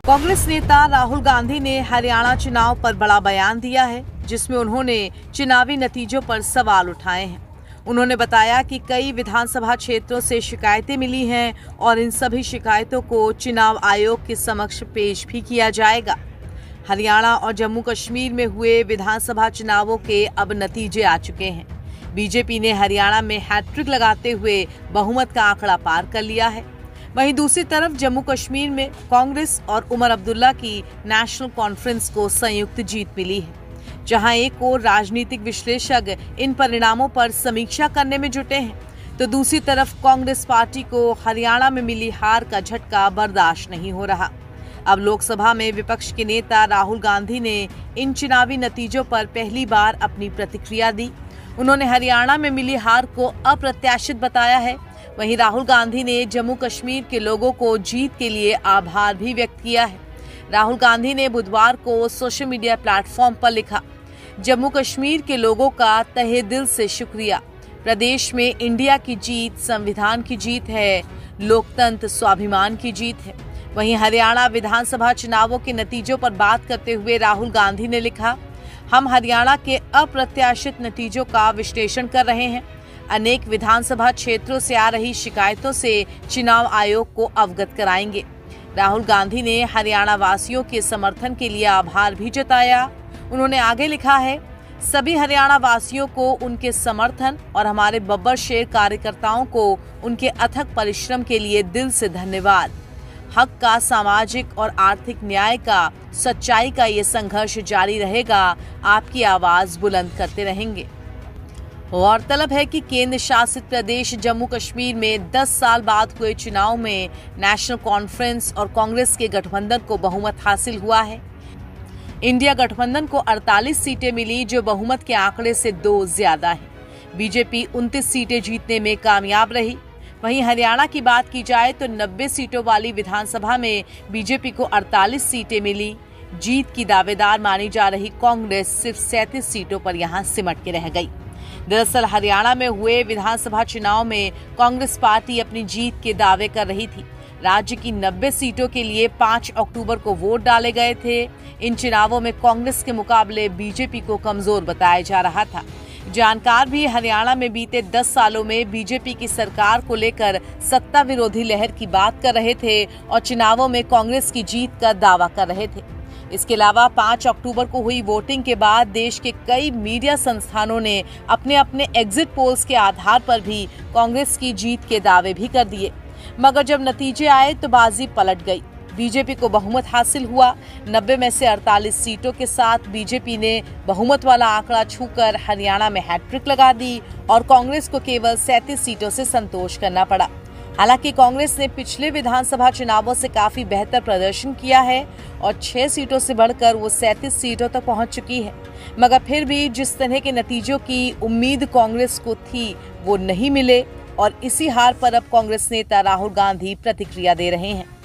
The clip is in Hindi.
कांग्रेस नेता राहुल गांधी ने हरियाणा चुनाव पर बड़ा बयान दिया है, जिसमें उन्होंने चुनावी नतीजों पर सवाल उठाए हैं। उन्होंने बताया कि कई विधानसभा क्षेत्रों से शिकायतें मिली हैं और इन सभी शिकायतों को चुनाव आयोग के समक्ष पेश भी किया जाएगा। हरियाणा और जम्मू कश्मीर में हुए विधानसभा चुनावों के अब नतीजे आ चुके हैं। बीजेपी ने हरियाणा में हैट्रिक लगाते हुए बहुमत का आंकड़ा पार कर लिया है। वहीं दूसरी तरफ जम्मू कश्मीर में कांग्रेस और उमर अब्दुल्ला की नेशनल कॉन्फ्रेंस को संयुक्त जीत मिली है, जहां एक ओर राजनीतिक विश्लेषक इन परिणामों पर समीक्षा करने में जुटे हैं, तो दूसरी तरफ कांग्रेस पार्टी को हरियाणा में मिली हार का झटका बर्दाश्त नहीं हो रहा। अब लोकसभा में विपक्ष के नेता राहुल गांधी ने इन चुनावी नतीजों पर पहली बार अपनी प्रतिक्रिया दी। उन्होंने हरियाणा में मिली हार को अप्रत्याशित बताया है। वहीं राहुल गांधी ने जम्मू कश्मीर के लोगों को जीत के लिए आभार भी व्यक्त किया है। राहुल गांधी ने बुधवार को सोशल मीडिया प्लेटफॉर्म पर लिखा, जम्मू कश्मीर के लोगों का तहे दिल से शुक्रिया। प्रदेश में इंडिया की जीत संविधान की जीत है, लोकतंत्र स्वाभिमान की जीत है। वहीं हरियाणा विधानसभा चुनावों के नतीजों पर बात करते हुए राहुल गांधी ने लिखा, हम हरियाणा के अप्रत्याशित नतीजों का विश्लेषण कर रहे हैं। अनेक विधानसभा क्षेत्रों से आ रही शिकायतों से चुनाव आयोग को अवगत कराएंगे। राहुल गांधी ने हरियाणा वासियों के समर्थन के लिए आभार भी जताया। उन्होंने आगे लिखा है, सभी हरियाणा वासियों को उनके समर्थन और हमारे बब्बर शेर कार्यकर्ताओं को उनके अथक परिश्रम के लिए दिल से धन्यवाद। हक का, सामाजिक और आर्थिक न्याय का, सच्चाई का ये संघर्ष जारी रहेगा। आपकी आवाज बुलंद करते रहेंगे। गौरतलब है कि केंद्र शासित प्रदेश जम्मू कश्मीर में 10 साल बाद हुए चुनाव में नेशनल कॉन्फ्रेंस और कांग्रेस के गठबंधन को बहुमत हासिल हुआ है। इंडिया गठबंधन को 48 सीटें मिली, जो बहुमत के आंकड़े से 2 ज्यादा है। बीजेपी 29 सीटें जीतने में कामयाब रही। वहीं हरियाणा की बात की जाए तो 90 सीटों वाली विधानसभा में बीजेपी को 48 सीटें मिली। जीत की दावेदार मानी जा रही कांग्रेस सिर्फ 37 सीटों पर यहां सिमट के रह गई। दरअसल हरियाणा में हुए विधानसभा चुनाव में कांग्रेस पार्टी अपनी जीत के दावे कर रही थी। राज्य की 90 सीटों के लिए 5 अक्टूबर को वोट डाले गए थे। इन चुनावों में कांग्रेस के मुकाबले बीजेपी को कमजोर बताया जा रहा था। जानकार भी हरियाणा में बीते 10 सालों में बीजेपी की सरकार को लेकर सत्ता विरोधी लहर की बात कर रहे थे और चुनावों में कांग्रेस की जीत का दावा कर रहे थे। इसके अलावा 5 अक्टूबर को हुई वोटिंग के बाद देश के कई मीडिया संस्थानों ने अपने अपने एग्जिट पोल्स के आधार पर भी कांग्रेस की जीत के दावे भी कर दिए, मगर जब नतीजे आए तो बाजी पलट गई। बीजेपी को बहुमत हासिल हुआ। 90 में से 48 सीटों के साथ बीजेपी ने बहुमत वाला आंकड़ा छूकर हरियाणा में हैट्रिक लगा दी और कांग्रेस को केवल 37 सीटों से संतोष करना पड़ा। हालांकि कांग्रेस ने पिछले विधानसभा चुनावों से काफी बेहतर प्रदर्शन किया है और 6 सीटों से बढ़कर वो 37 सीटों तक पहुंच चुकी है, मगर फिर भी जिस तरह के नतीजों की उम्मीद कांग्रेस को थी वो नहीं मिले और इसी हार पर अब कांग्रेस नेता राहुल गांधी प्रतिक्रिया दे रहे हैं।